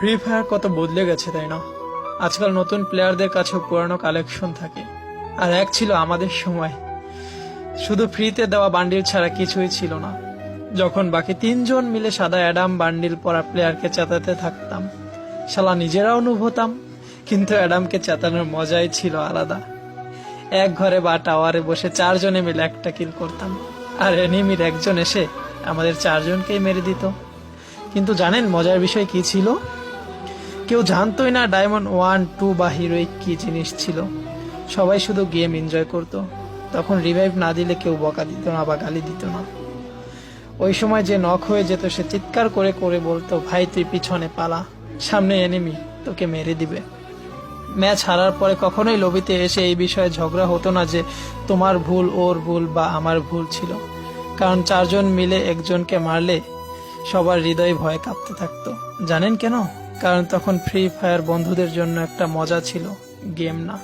Free fire কত বদলে গেছে তাই না? আজকাল নতুন প্লেয়ারদের কাছেও পুরানো কালেকশন থাকে, আর এক ছিল আমাদের সময় শুধু ফ্রিতে দেওয়া বান্ডিল ছাড়া কিছুই ছিল না। যখন বাকি তিনজন মিলে সাদা অ্যাডাম বান্ডিল পরা প্লেয়ারকে চেতাতে থাকতাম, শালা নিজেরাও নুব হতাম, কিন্তু অ্যাডামকে চেতানোর মজাই ছিল আলাদা। এক ঘরে বা টাওয়ারে বসে চারজনে মিলে একটা কিল করতাম, আর এনিমির একজন এসে আমাদের চারজনকেই মেরে দিত। কিন্তু জানেন মজার বিষয় কি ছিল? কেউ জানতোই না ডায়মন্ড 1, 2 বা হিরোইক কি জিনিস ছিল। সবাই শুধু গেম এনজয় করত। তখন রিভাইভ না দিলে কেউ বকা দিত না বা গালি দিত না। ওই সময় যে নক হয়ে যেত সে চিৎকার করে করে বলতো, ভাই তুই পিছনে পালা, সামনে এনিমি, তোকে মেরে দিবে। ম্যাচ হারার পরে কখনোই লবিতে এসে এই বিষয়ে ঝগড়া হতো না যে তোমার ভুল, ওর ভুল বা আমার ভুল ছিল। কারণ চারজন মিলে একজনকে মারলে সবার হৃদয় ভয়ে কাঁপতে থাকতো। জানেন কেন? কারণ তখন ফ্রি ফায়ার বন্ধুদের জন্য একটা মজা ছিল, গেম না।